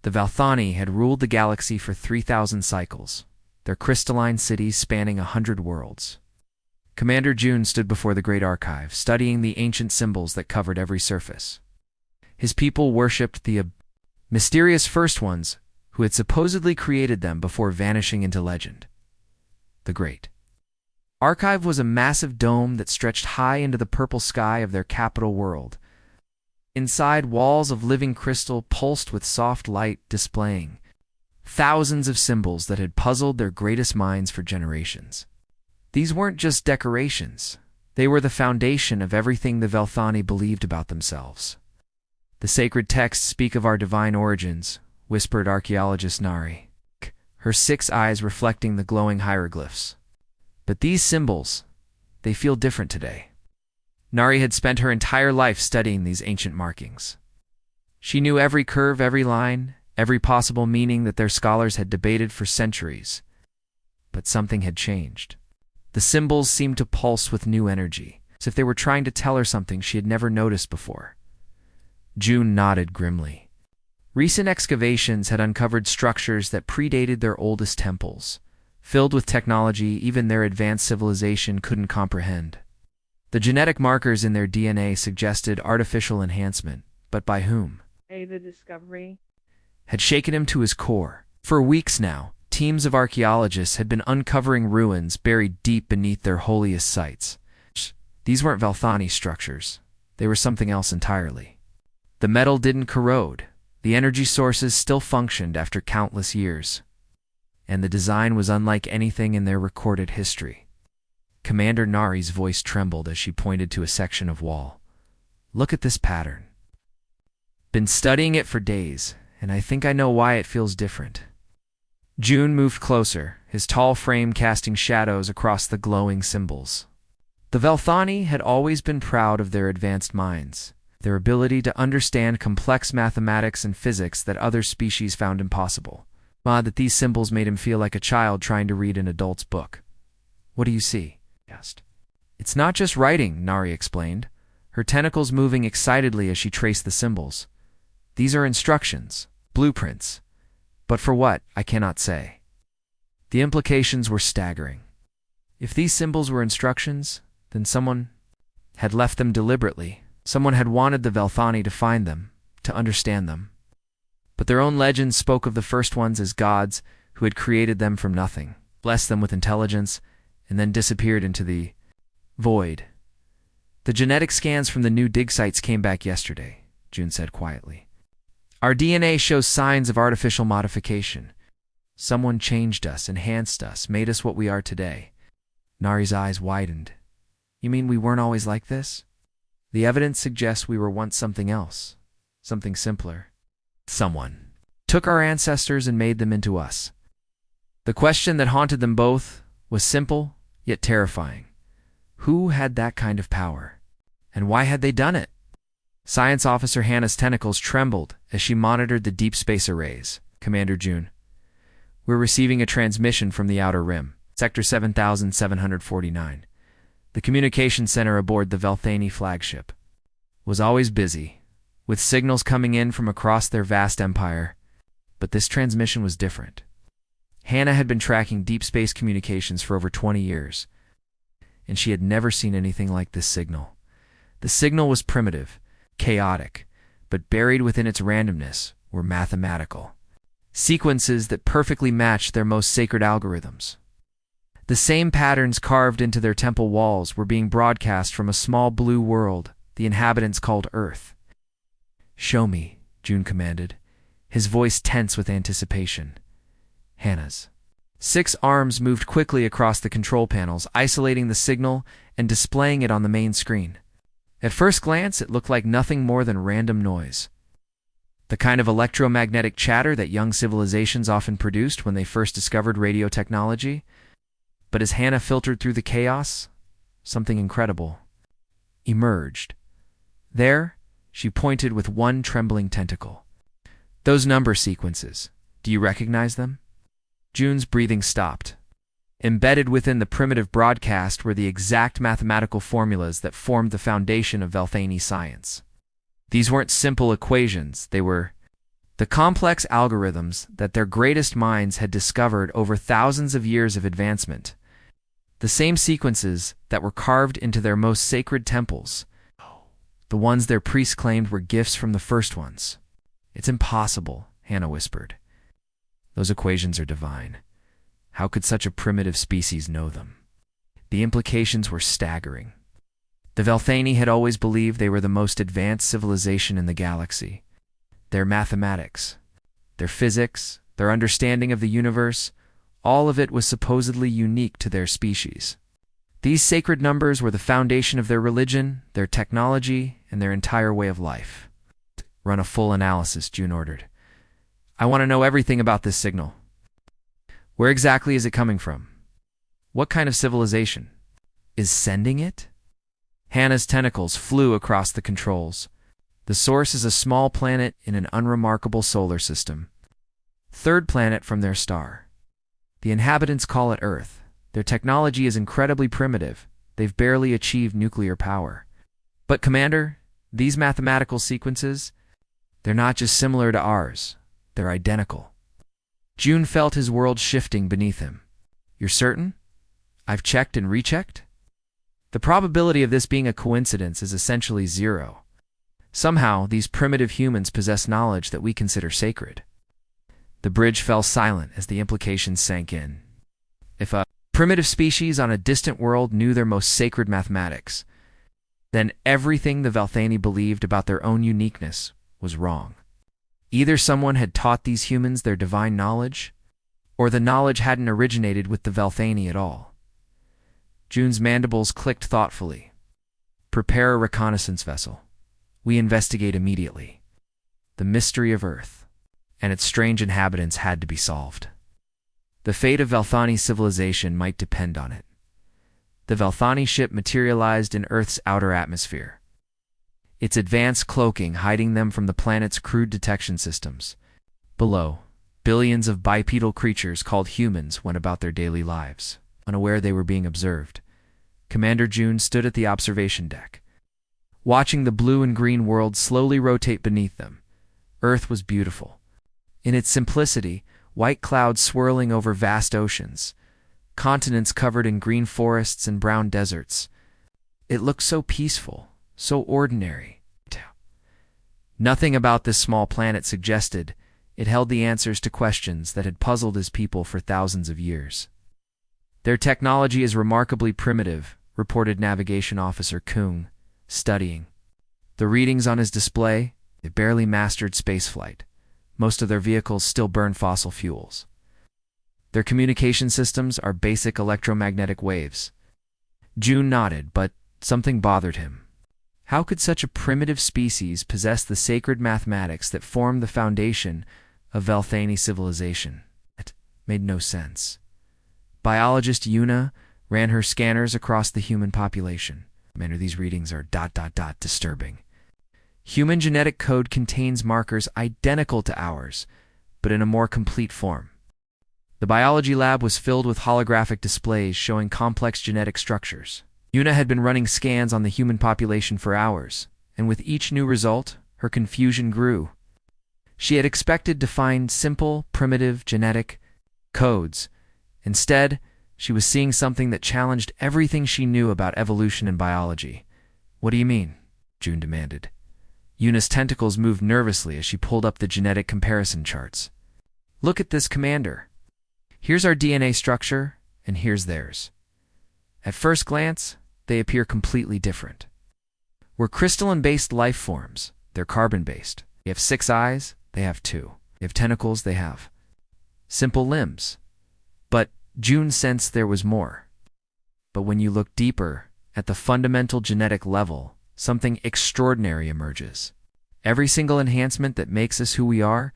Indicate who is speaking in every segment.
Speaker 1: The Valthani had ruled the galaxy for 3,000 cycles, their crystalline cities spanning 100 worlds. Commander June stood before the Great Archive, studying the ancient symbols that covered every surface. His people worshipped the mysterious First Ones who had supposedly created them before vanishing into legend. The Great Archive was a massive dome that stretched high into the purple sky of their capital world. Inside, walls of living crystal pulsed with soft light, displaying thousands of symbols that had puzzled their greatest minds for generations. These weren't just decorations. They were the foundation of everything the Valthani believed about themselves. "The sacred texts speak of our divine origins," whispered archaeologist Nari, her 6 eyes reflecting the glowing hieroglyphs. "But these symbols, they feel different today." Nari had spent her entire life studying these ancient markings. She knew every curve, every line, every possible meaning that their scholars had debated for centuries. But something had changed. The symbols seemed to pulse with new energy, as if they were trying to tell her something she had never noticed before. June nodded grimly. Recent excavations had uncovered structures that predated their oldest temples, filled with technology even their advanced civilization couldn't comprehend. The genetic markers in their DNA suggested artificial enhancement, but by whom?
Speaker 2: The discovery
Speaker 1: Had shaken him to his core. For weeks now, teams of archaeologists had been uncovering ruins buried deep beneath their holiest sites. These weren't Valthani structures. They were something else entirely. The metal didn't corrode. The energy sources still functioned after countless years. And the design was unlike anything in their recorded history. Commander Nari's voice trembled as she pointed to a section of wall. "Look at this pattern. Been studying it for days, and I think I know why it feels different." June moved closer, his tall frame casting shadows across the glowing symbols. The Valthani had always been proud of their advanced minds, their ability to understand complex mathematics and physics that other species found impossible. Odd that these symbols made him feel like a child trying to read an adult's book. "What do you see?" he asked. "It's not just writing," Nari explained, her tentacles moving excitedly as she traced the symbols. "These are instructions, blueprints. But for what, I cannot say." The implications were staggering. If these symbols were instructions, then someone had left them deliberately. Someone had wanted the Valthani to find them, to understand them. But their own legends spoke of the First Ones as gods who had created them from nothing, blessed them with intelligence, and then disappeared into the void. "The genetic scans from the new dig sites came back yesterday," June said quietly. "Our DNA shows signs of artificial modification. Someone changed us, enhanced us, made us what we are today." Nari's eyes widened. "You mean we weren't always like this?" "The evidence suggests we were once something else, something simpler. Someone took our ancestors and made them into us." The question that haunted them both was simple, yet terrifying. Who had that kind of power? And why had they done it? Science Officer Hannah's tentacles trembled as she monitored the deep space arrays. "Commander June, we're receiving a transmission from the Outer Rim, Sector 7749. The communication center aboard the Valthani flagship was always busy, with signals coming in from across their vast empire. But this transmission was different. Hannah had been tracking deep space communications for over 20 years, and she had never seen anything like this signal. The signal was primitive, chaotic, but buried within its randomness were mathematical sequences that perfectly matched their most sacred algorithms. The same patterns carved into their temple walls were being broadcast from a small blue world the inhabitants called Earth. "Show me," June commanded, his voice tense with anticipation. Hannah's 6 arms moved quickly across the control panels, isolating the signal and displaying it on the main screen. At first glance, it looked like nothing more than random noise. The kind of electromagnetic chatter that young civilizations often produced when they first discovered radio technology. But as Hannah filtered through the chaos, something incredible emerged. There, she pointed with one trembling tentacle. "Those number sequences, do you recognize them?" June's breathing stopped. Embedded within the primitive broadcast were the exact mathematical formulas that formed the foundation of Valthani science. These weren't simple equations, they were The complex algorithms that their greatest minds had discovered over thousands of years of advancement. The same sequences that were carved into their most sacred temples. The ones their priests claimed were gifts from the first ones. It's impossible, Hannah whispered. Those equations are divine. How could such a primitive species know them? The implications were staggering. The Velthani had always believed they were the most advanced civilization in the galaxy. Their mathematics, their physics, their understanding of the universe, all of it was supposedly unique to their species. These sacred numbers were the foundation of their religion, their technology, and their entire way of life. Run a full analysis, June ordered. I want to know everything about this signal. Where exactly is it coming from? What kind of civilization is sending it? Hannah's tentacles flew across the controls. The source is a small planet in an unremarkable solar system. Third planet from their star. The inhabitants call it Earth. Their technology is incredibly primitive. They've barely achieved nuclear power. But, Commander, these mathematical sequences, they're not just similar to ours. They're identical. June felt his world shifting beneath him. You're certain? I've checked and rechecked? The probability of this being a coincidence is essentially zero. Somehow, these primitive humans possess knowledge that we consider sacred. The bridge fell silent as the implications sank in. If a primitive species on a distant world knew their most sacred mathematics, then everything the Velthani believed about their own uniqueness was wrong. Either someone had taught these humans their divine knowledge, or the knowledge hadn't originated with the Velthani at all. June's mandibles clicked thoughtfully. Prepare a reconnaissance vessel. We investigate immediately. The mystery of Earth and its strange inhabitants had to be solved. The fate of Velthani civilization might depend on it. The Velthani ship materialized in Earth's outer atmosphere, its advanced cloaking hiding them from the planet's crude detection systems. Below, billions of bipedal creatures called humans went about their daily lives, unaware they were being observed. Commander June stood at the observation deck, watching the blue and green world slowly rotate beneath them. Earth was beautiful. In its simplicity, white clouds swirling over vast oceans, continents covered in green forests and brown deserts. It looked so peaceful, so ordinary. Nothing about this small planet suggested it held the answers to questions that had puzzled his people for thousands of years. Their technology is remarkably primitive, reported Navigation Officer Kung, studying the readings on his display. They barely mastered spaceflight. Most of their vehicles still burn fossil fuels. Their communication systems are basic electromagnetic waves. June nodded, but something bothered him. How could such a primitive species possess the sacred mathematics that formed the foundation of Velthani civilization? It made no sense. Biologist Yuna ran her scanners across the human population. Commander, these readings are ... disturbing. Human genetic code contains markers identical to ours, but in a more complete form. The biology lab was filled with holographic displays showing complex genetic structures. Yuna had been running scans on the human population for hours, and with each new result, her confusion grew. She had expected to find simple, primitive genetic codes. Instead, she was seeing something that challenged everything she knew about evolution and biology. What do you mean? June demanded. Yuna's tentacles moved nervously as she pulled up the genetic comparison charts. Look at this, Commander. Here's our DNA structure, and here's theirs. At first glance, they appear completely different. We're crystalline-based life forms. They're carbon-based. We have 6 eyes, they have 2. We have tentacles, they have simple limbs. But June sensed there was more. But when you look deeper, at the fundamental genetic level, something extraordinary emerges. Every single enhancement that makes us who we are,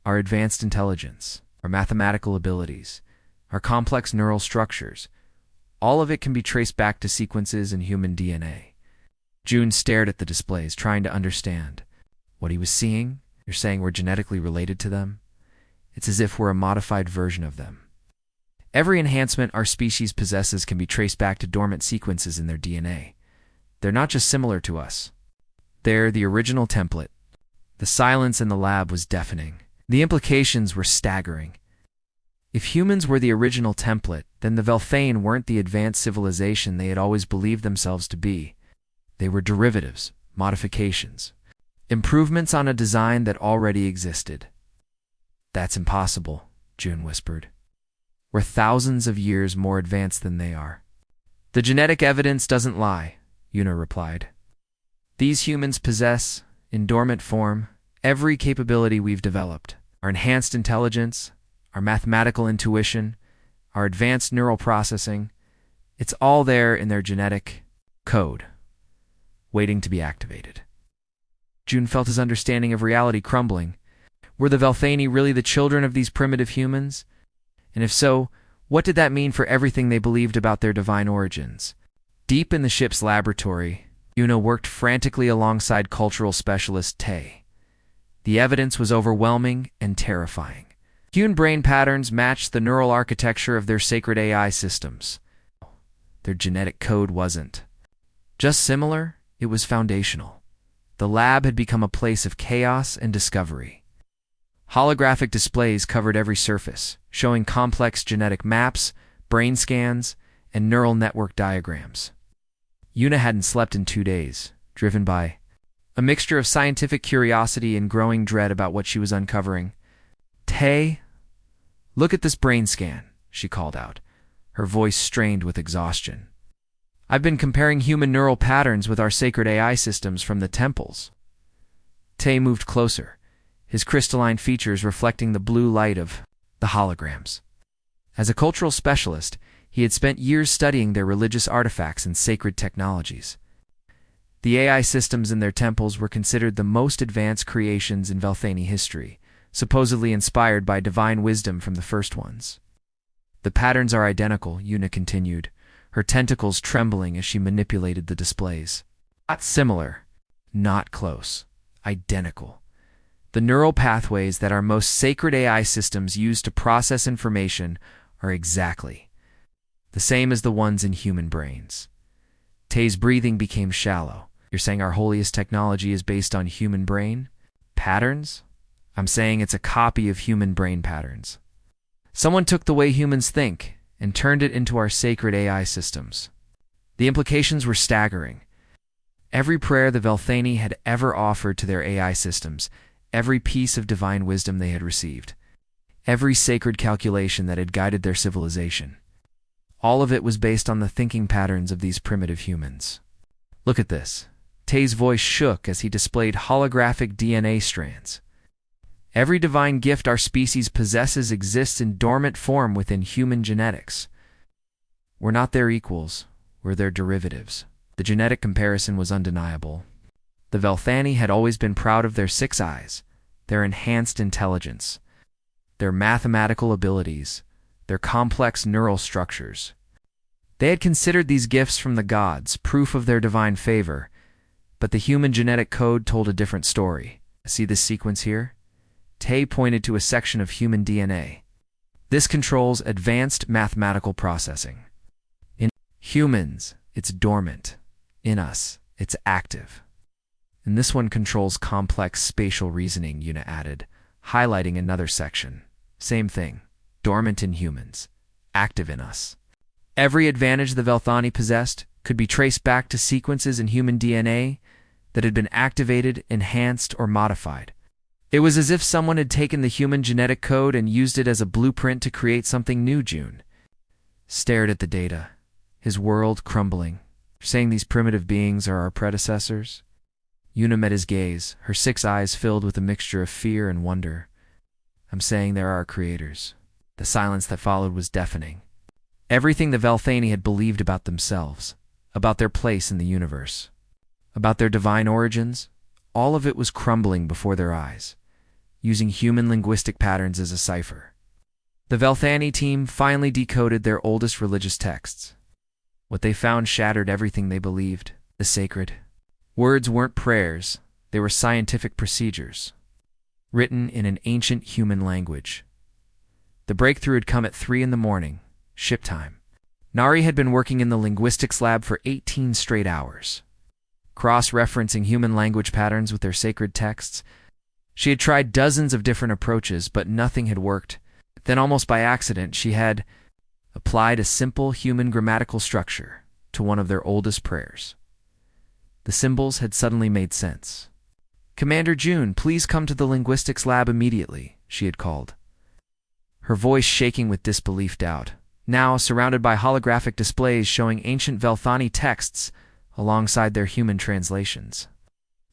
Speaker 1: our advanced intelligence, our mathematical abilities, our complex neural structures, all of it can be traced back to sequences in human DNA. June stared at the displays, trying to understand what he was seeing. You're saying we're genetically related to them? It's as if we're a modified version of them. Every enhancement our species possesses can be traced back to dormant sequences in their DNA. They're not just similar to us. They're the original template. The silence in the lab was deafening. The implications were staggering. If humans were the original template, then the Velthane weren't the advanced civilization they had always believed themselves to be. They were derivatives, modifications, improvements on a design that already existed. That's impossible, June whispered. We're thousands of years more advanced than they are. The genetic evidence doesn't lie, Una replied. These humans possess, in dormant form, every capability we've developed. Our enhanced intelligence, our mathematical intuition, our advanced neural processing, it's all there in their genetic code, waiting to be activated. June felt his understanding of reality crumbling. Were the Velthani really the children of these primitive humans? And if so, what did that mean for everything they believed about their divine origins? Deep in the ship's laboratory, Una worked frantically alongside cultural specialist Tay. The evidence was overwhelming and terrifying. Human brain patterns matched the neural architecture of their sacred AI systems. Their genetic code wasn't just similar, it was foundational. The lab had become a place of chaos and discovery. Holographic displays covered every surface, showing complex genetic maps, brain scans, and neural network diagrams. Una hadn't slept in 2 days, driven by a mixture of scientific curiosity and growing dread about what she was uncovering. Tay, look at this brain scan, she called out, her voice strained with exhaustion. I've been comparing human neural patterns with our sacred AI systems from the temples. Tay moved closer, his crystalline features reflecting the blue light of the holograms. As a cultural specialist, he had spent years studying their religious artifacts and sacred technologies. The AI systems in their temples were considered the most advanced creations in Velthani history, supposedly inspired by divine wisdom from the first ones. The patterns are identical, Una continued, her tentacles trembling as she manipulated the displays. Not similar, not close, identical. The neural pathways that our most sacred AI systems use to process information are exactly the same as the ones in human brains. Tay's breathing became shallow. You're saying our holiest technology is based on human brain patterns? I'm saying it's a copy of human brain patterns. Someone took the way humans think and turned it into our sacred AI systems. The implications were staggering. Every prayer the Velthani had ever offered to their AI systems, every piece of divine wisdom they had received, every sacred calculation that had guided their civilization, all of it was based on the thinking patterns of these primitive humans. Look at this. Tay's voice shook as he displayed holographic DNA strands. Every divine gift our species possesses exists in dormant form within human genetics. We're not their equals, we're their derivatives. The genetic comparison was undeniable. The Velthani had always been proud of their 6 eyes, their enhanced intelligence, their mathematical abilities, their complex neural structures. They had considered these gifts from the gods, proof of their divine favor, but the human genetic code told a different story. See this sequence here? Tay pointed to a section of human DNA. This controls advanced mathematical processing. In humans, it's dormant. In us, it's active. And this one controls complex spatial reasoning, Una added, highlighting another section. Same thing. Dormant in humans, active in us. Every advantage the Velthani possessed could be traced back to sequences in human DNA that had been activated, enhanced, or modified. It was as if someone had taken the human genetic code and used it as a blueprint to create something new. June stared at the data, his world crumbling. Saying these primitive beings are our predecessors? Una met his gaze, her 6 eyes filled with a mixture of fear and wonder. I'm saying they're our creators. The silence that followed was deafening. Everything the Velthani had believed about themselves, about their place in the universe, about their divine origins, all of it was crumbling before their eyes, using human linguistic patterns as a cipher. The Velthani team finally decoded their oldest religious texts. What they found shattered everything they believed, the sacred. Words weren't prayers, they were scientific procedures, written in an ancient human language. The breakthrough had come at 3 a.m, ship time. Nari had been working in the linguistics lab for 18 straight hours, cross-referencing human language patterns with their sacred texts. She had tried dozens of different approaches, but nothing had worked. Then, almost by accident, she had applied a simple human grammatical structure to one of their oldest prayers. The symbols had suddenly made sense. "Commander June, please come to the linguistics lab immediately," she had called, her voice shaking with disbelief. Now, surrounded by holographic displays showing ancient Velthani texts alongside their human translations.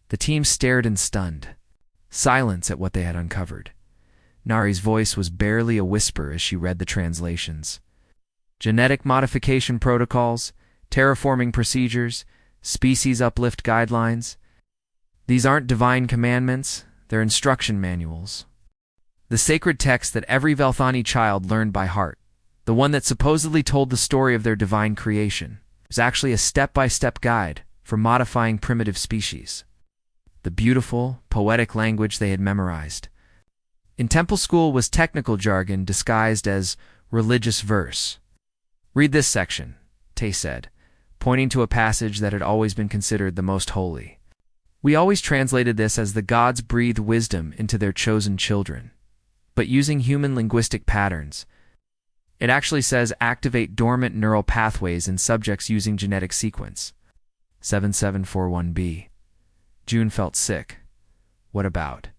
Speaker 1: The team stared in stunned silence at what they had uncovered. Nari's voice was barely a whisper as she read the translations. Genetic modification protocols, terraforming procedures, species uplift guidelines. These aren't divine commandments, they're instruction manuals. The sacred text that every Velthani child learned by heart, the one that supposedly told the story of their divine creation, was actually a step-by-step guide for modifying primitive species. The beautiful, poetic language they had memorized. In temple school was technical jargon disguised as religious verse. "Read this section," Tay said, pointing to a passage that had always been considered the most holy. "We always translated this as the gods breathe wisdom into their chosen children. But using human linguistic patterns, it actually says activate dormant neural pathways in subjects using genetic sequence 7741B. June felt sick. What about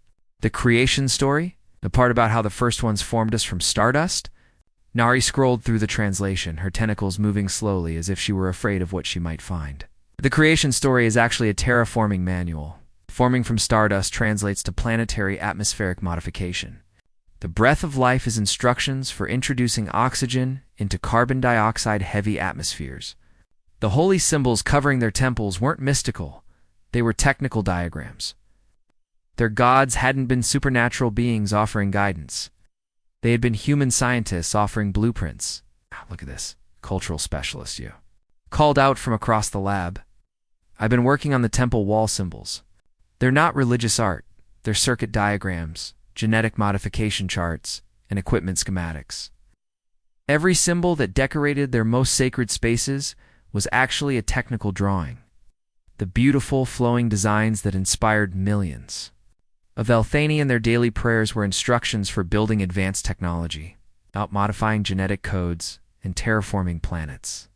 Speaker 1: the creation story? The part about how the first ones formed us from stardust? Nari scrolled through the translation, her tentacles moving slowly as if she were afraid of what she might find. The creation story is actually a terraforming manual. Forming from stardust translates to planetary atmospheric modification. The breath of life is instructions for introducing oxygen into carbon dioxide-heavy atmospheres. The holy symbols covering their temples weren't mystical. They were technical diagrams. Their gods hadn't been supernatural beings offering guidance. They had been human scientists offering blueprints. Look at this. Cultural specialist, you. Called out from across the lab. "I've been working on the temple wall symbols. They're not religious art. They're circuit diagrams, genetic modification charts, and equipment schematics. Every symbol that decorated their most sacred spaces was actually a technical drawing. The beautiful, flowing designs that inspired millions of Velthani and their daily prayers were instructions for building advanced technology, out-modifying genetic codes, and terraforming planets."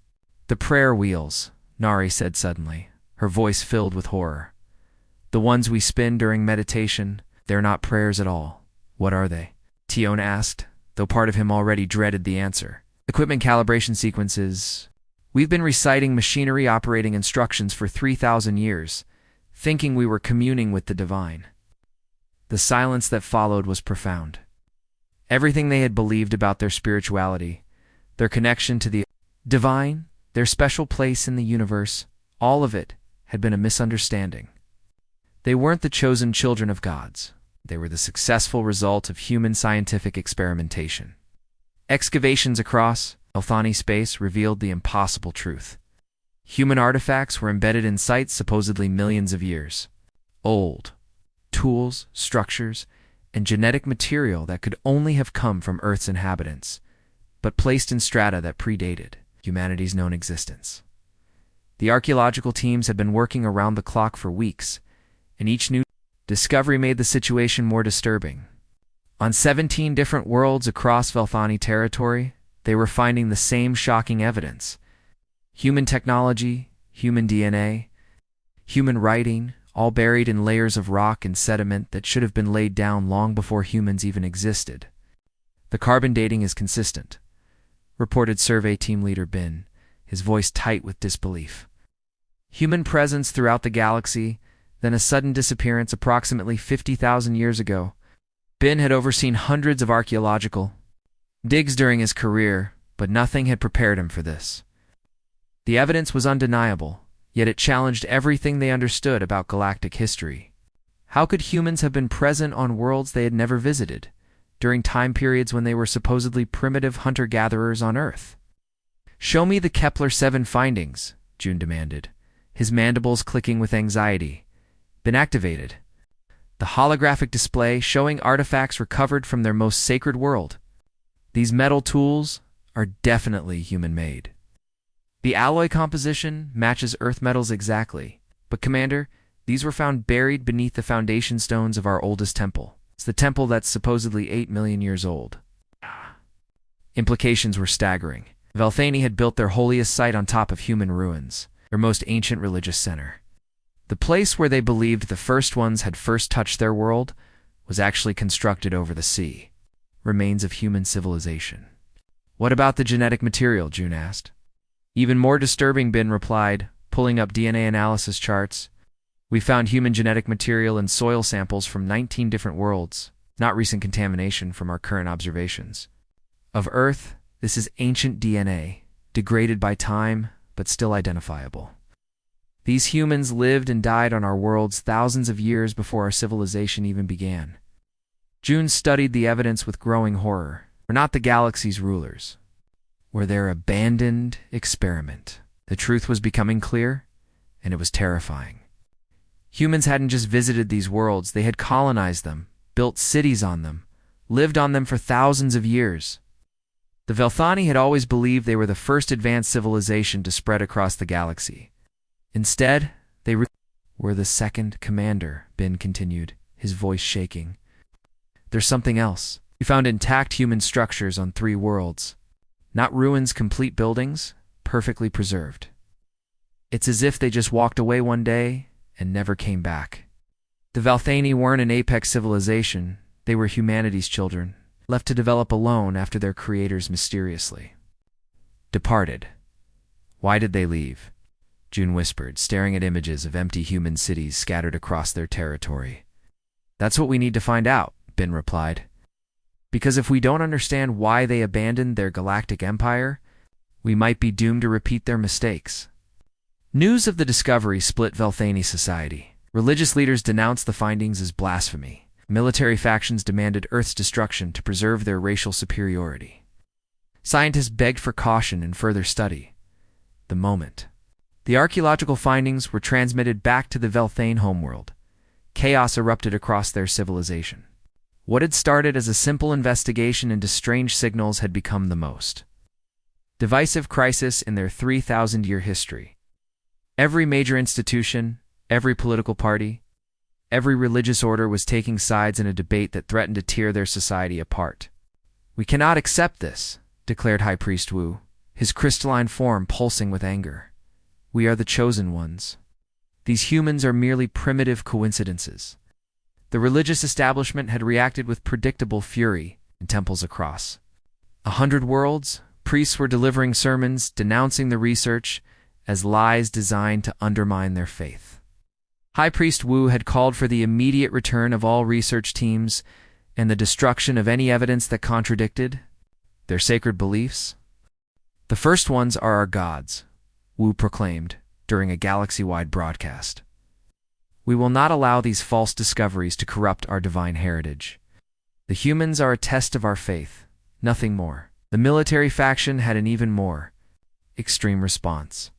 Speaker 1: "The prayer wheels," Nari said suddenly, her voice filled with horror. "The ones we spin during meditation, they're not prayers at all. What are they?" Tion asked, though part of him already dreaded the answer. "Equipment calibration sequences. We've been reciting machinery operating instructions for 3,000 years, thinking we were communing with the divine." The silence that followed was profound. Everything they had believed about their spirituality, their connection to the divine, their special place in the universe, all of it had been a misunderstanding. They weren't the chosen children of gods. They were the successful result of human scientific experimentation. Excavations across Velthani space revealed the impossible truth. Human artifacts were embedded in sites supposedly millions of years old. Tools, structures, and genetic material that could only have come from Earth's inhabitants, but placed in strata that predated humanity's known existence. The archaeological teams had been working around the clock for weeks, and each new discovery made the situation more disturbing. On 17 different worlds across Velthani territory, they were finding the same shocking evidence. Human technology, human DNA, human writing, all buried in layers of rock and sediment that should have been laid down long before humans even existed. "The carbon dating is consistent," reported survey team leader Bin, his voice tight with disbelief. "Human presence throughout the galaxy, then a sudden disappearance approximately 50,000 years ago." Bin had overseen hundreds of archaeological digs during his career, but nothing had prepared him for this. The evidence was undeniable, yet it challenged everything they understood about galactic history. How could humans have been present on worlds they had never visited, during time periods when they were supposedly primitive hunter-gatherers on Earth? "Show me the Kepler-7 findings," June demanded, his mandibles clicking with anxiety. "Been activated." The holographic display showing artifacts recovered from their most sacred world. "These metal tools are definitely human-made. The alloy composition matches Earth metals exactly. But Commander, These were found buried beneath the foundation stones of our oldest temple. It's the temple that's supposedly 8 million years old. Implications were staggering. Velthani had built their holiest site on top of human ruins, their most ancient religious center. The place where they believed the first ones had first touched their world was actually constructed over the sea. Remains of human civilization. What about the genetic material? June asked. Even more disturbing, Bin replied, pulling up DNA analysis charts. We found human genetic material in soil samples from 19 different worlds, not recent contamination from our current observations. Of Earth, this is ancient DNA, degraded by time, but still identifiable. These humans lived and died on our worlds thousands of years before our civilization even began. June studied the evidence with growing horror. We're not the galaxy's rulers. We're their abandoned experiment. The truth was becoming clear, and it was terrifying. Humans hadn't just visited these worlds, they had colonized them, built cities on them, lived on them for thousands of years. The Velthani had always believed they were the first advanced civilization to spread across the galaxy. Instead, they were the second commander, Bin continued, his voice shaking. There's something else. We found intact human structures on 3 worlds. Not ruins, complete buildings, perfectly preserved. It's as if they just walked away one day and never came back. The Velthani weren't an apex civilization. They were humanity's children, left to develop alone after their creators mysteriously departed. Why did they leave? June whispered, staring at images of empty human cities scattered across their territory. That's what we need to find out, Bin replied. Because if we don't understand why they abandoned their galactic empire, we might be doomed to repeat their mistakes. News of the discovery split Velthani society. Religious leaders denounced the findings as blasphemy. Military factions demanded Earth's destruction to preserve their racial superiority. Scientists begged for caution and further study. The moment. The archaeological findings were transmitted back to the Velthane homeworld. Chaos erupted across their civilization. What had started as a simple investigation into strange signals had become the most divisive crisis in their 3,000-year history. Every major institution, every political party, every religious order was taking sides in a debate that threatened to tear their society apart. We cannot accept this, declared High Priest Wu, his crystalline form pulsing with anger. We are the chosen ones. These humans are merely primitive coincidences. The religious establishment had reacted with predictable fury in temples across 100 worlds. Priests were delivering sermons denouncing the research as lies designed to undermine their faith. High Priest Wu had called for the immediate return of all research teams and the destruction of any evidence that contradicted their sacred beliefs. The first ones are our gods, Wu proclaimed during a galaxy-wide broadcast. We will not allow these false discoveries to corrupt our divine heritage. The humans are a test of our faith, nothing more. The military faction had an even more extreme response.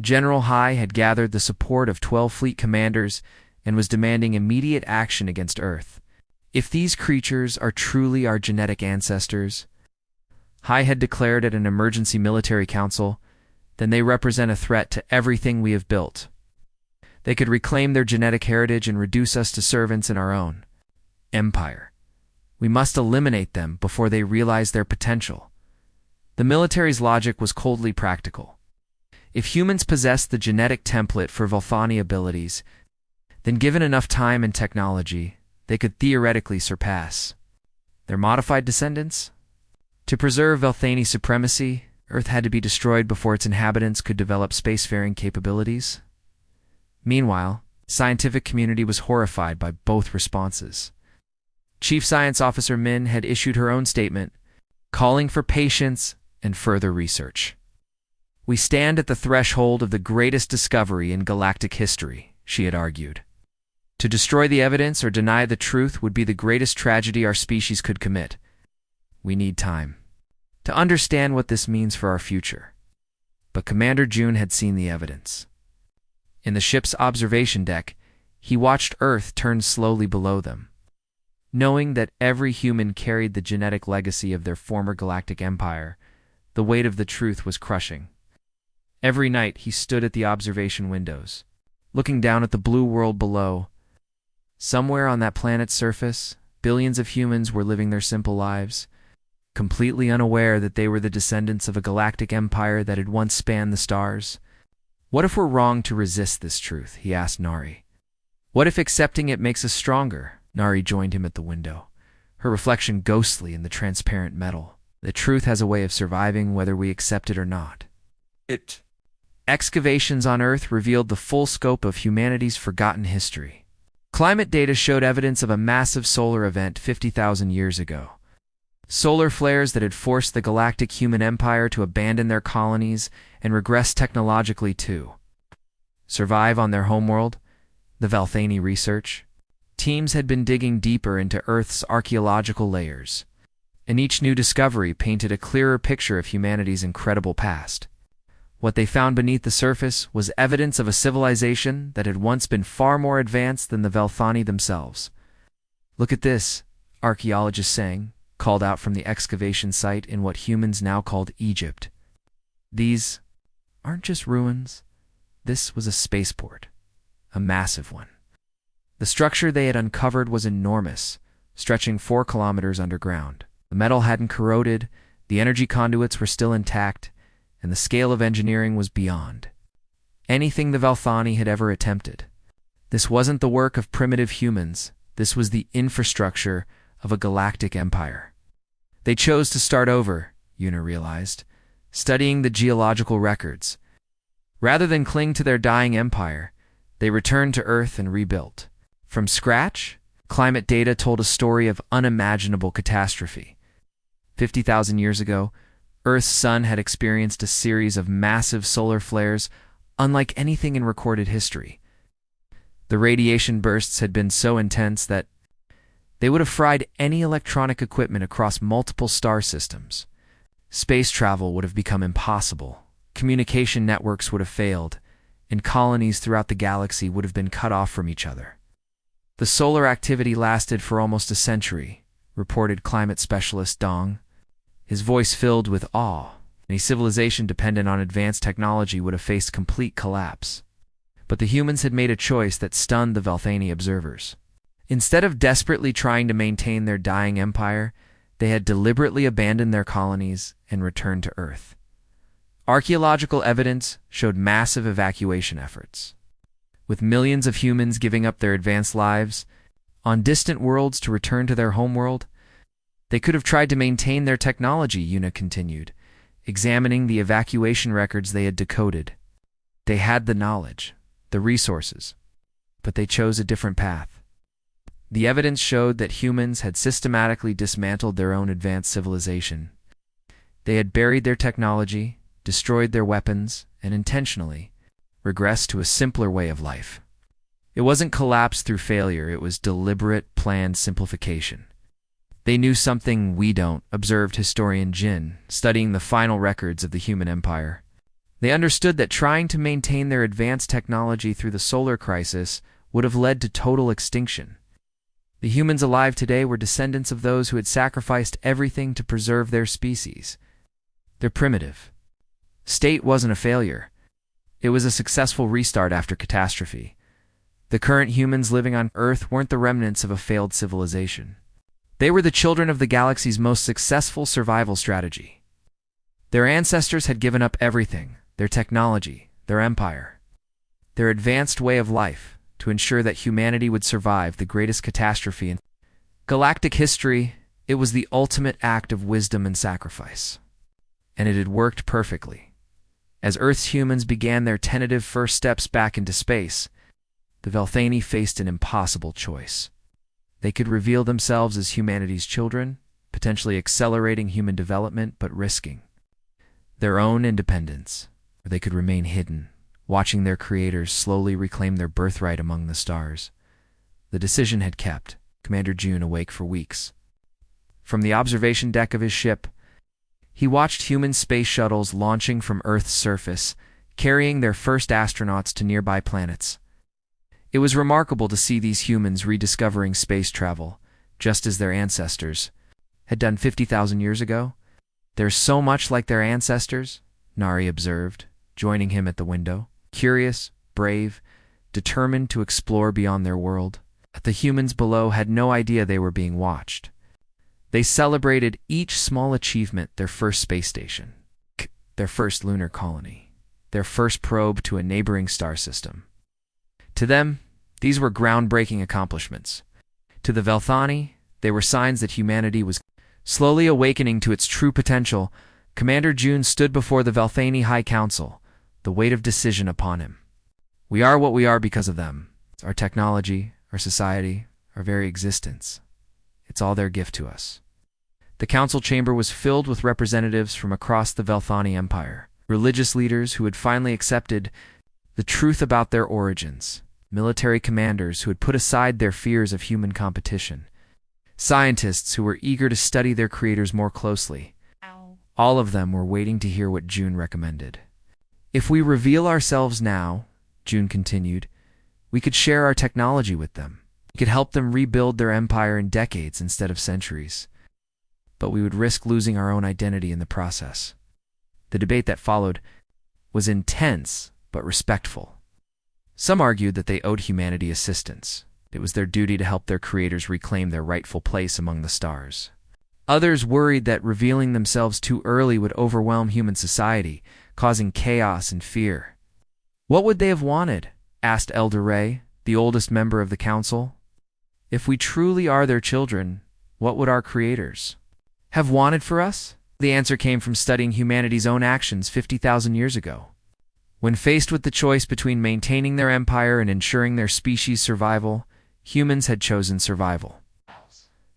Speaker 1: General Hai had gathered the support of 12 fleet commanders and was demanding immediate action against Earth. If these creatures are truly our genetic ancestors, Hai had declared at an emergency military council, then they represent a threat to everything we have built. They could reclaim their genetic heritage and reduce us to servants in our own empire. We must eliminate them before they realize their potential. The military's logic was coldly practical. If humans possessed the genetic template for Velthani abilities, then given enough time and technology, they could theoretically surpass their modified descendants. To preserve Velthani supremacy, Earth had to be destroyed before its inhabitants could develop spacefaring capabilities. Meanwhile, the scientific community was horrified by both responses. Chief Science Officer Min had issued her own statement, calling for patience and further research. We stand at the threshold of the greatest discovery in galactic history, she had argued. To destroy the evidence or deny the truth would be the greatest tragedy our species could commit. We need time to understand what this means for our future. But Commander June had seen the evidence. In the ship's observation deck, he watched Earth turn slowly below them. Knowing that every human carried the genetic legacy of their former galactic empire, the weight of the truth was crushing. Every night he stood at the observation windows, looking down at the blue world below. Somewhere on that planet's surface, billions of humans were living their simple lives, completely unaware that they were the descendants of a galactic empire that had once spanned the stars. What if we're wrong to resist this truth? He asked Nari. What if accepting it makes us stronger? Nari joined him at the window, her reflection ghostly in the transparent metal. The truth has a way of surviving whether we accept it or not. Excavations on Earth revealed the full scope of humanity's forgotten history. Climate data showed evidence of a massive solar event 50,000 years ago. Solar flares that had forced the galactic human empire to abandon their colonies and regress technologically too. Survive on their homeworld, the Valthani research. Teams had been digging deeper into Earth's archaeological layers, and each new discovery painted a clearer picture of humanity's incredible past. What they found beneath the surface was evidence of a civilization that had once been far more advanced than the Valthani themselves. Look at this, archaeologists sang, called out from the excavation site in what humans now called Egypt. These aren't just ruins. This was a spaceport, a massive one. The structure they had uncovered was enormous, stretching 4 kilometers underground. The metal hadn't corroded, the energy conduits were still intact, and the scale of engineering was beyond anything the Valthani had ever attempted. This wasn't the work of primitive humans. This was the infrastructure of a galactic empire. They chose to start over, Yuna realized, studying the geological records. Rather than cling to their dying empire, they returned to Earth and rebuilt. From scratch, climate data told a story of unimaginable catastrophe. 50,000 years ago, Earth's sun had experienced a series of massive solar flares unlike anything in recorded history. The radiation bursts had been so intense that they would have fried any electronic equipment across multiple star systems. Space travel would have become impossible, communication networks would have failed, and colonies throughout the galaxy would have been cut off from each other. The solar activity lasted for almost a century, reported climate specialist Dong. His voice filled with awe. Any civilization dependent on advanced technology would have faced complete collapse. But the humans had made a choice that stunned the Valthani observers. Instead of desperately trying to maintain their dying empire, they had deliberately abandoned their colonies and returned to Earth. Archaeological evidence showed massive evacuation efforts, with millions of humans giving up their advanced lives on distant worlds to return to their homeworld. They could have tried to maintain their technology, Yuna continued, examining the evacuation records they had decoded. They had the knowledge, the resources, but they chose a different path. The evidence showed that humans had systematically dismantled their own advanced civilization. They had buried their technology, destroyed their weapons, and intentionally regressed to a simpler way of life. It wasn't collapse through failure, it was deliberate, planned simplification. They knew something we don't, observed historian Jin, studying the final records of the human empire. They understood that trying to maintain their advanced technology through the solar crisis would have led to total extinction. The humans alive today were descendants of those who had sacrificed everything to preserve their species. Their primitive state wasn't a failure. It was a successful restart after catastrophe. The current humans living on Earth weren't the remnants of a failed civilization. They were the children of the galaxy's most successful survival strategy. Their ancestors had given up everything, their technology, their empire, their advanced way of life, to ensure that humanity would survive the greatest catastrophe in galactic history. It was the ultimate act of wisdom and sacrifice. And it had worked perfectly. As Earth's humans began their tentative first steps back into space, the Valthani faced an impossible choice. They could reveal themselves as humanity's children, potentially accelerating human development but risking their own independence, or they could remain hidden, watching their creators slowly reclaim their birthright among the stars. The decision had kept Commander June awake for weeks. From the observation deck of his ship, he watched human space shuttles launching from Earth's surface, carrying their first astronauts to nearby planets. It was remarkable to see these humans rediscovering space travel, just as their ancestors had done 50,000 years ago. They're so much like their ancestors, Nari observed, joining him at the window. Curious, brave, determined to explore beyond their world. The humans below had no idea they were being watched. They celebrated each small achievement: their first space station, their first lunar colony, their first probe to a neighboring star system. To them, these were groundbreaking accomplishments. To the Velthani, they were signs that humanity was slowly awakening to its true potential. Commander June stood before the Velthani High Council, the weight of decision upon him. We are what we are because of them. Our technology, our society, our very existence. It's all their gift to us. The council chamber was filled with representatives from across the Velthani Empire, religious leaders who had finally accepted the truth about their origins, military commanders who had put aside their fears of human competition, scientists who were eager to study their creators more closely. All of them were waiting to hear what June recommended. If we reveal ourselves now, June continued, we could share our technology with them. We could help them rebuild their empire in decades instead of centuries. But we would risk losing our own identity in the process. The debate that followed was intense but respectful. Some argued that they owed humanity assistance. It was their duty to help their creators reclaim their rightful place among the stars. Others worried that revealing themselves too early would overwhelm human society, causing chaos and fear. What would they have wanted? Asked Elder Ray, the oldest member of the council. If we truly are their children, what would our creators have wanted for us? The answer came from studying humanity's own actions 50,000 years ago. When faced with the choice between maintaining their empire and ensuring their species' survival, humans had chosen survival.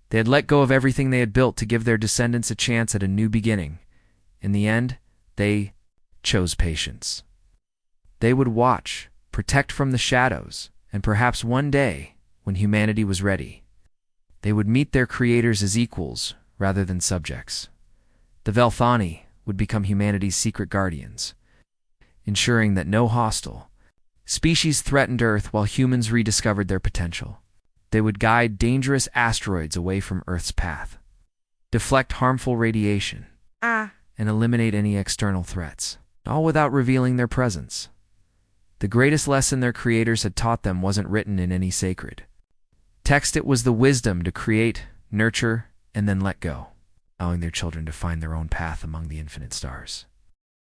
Speaker 1: They had let go of everything they had built to give their descendants a chance at a new beginning. In the end, they chose patience. They would watch, protect from the shadows, and perhaps one day, when humanity was ready, they would meet their creators as equals rather than subjects. The Velthani would become humanity's secret guardians, ensuring that no hostile species threatened Earth while humans rediscovered their potential. They would guide dangerous asteroids away from Earth's path, deflect harmful radiation, and eliminate any external threats, all without revealing their presence. The greatest lesson their creators had taught them wasn't written in any sacred text. It was the wisdom to create, nurture, and then let go, allowing their children to find their own path among the infinite stars.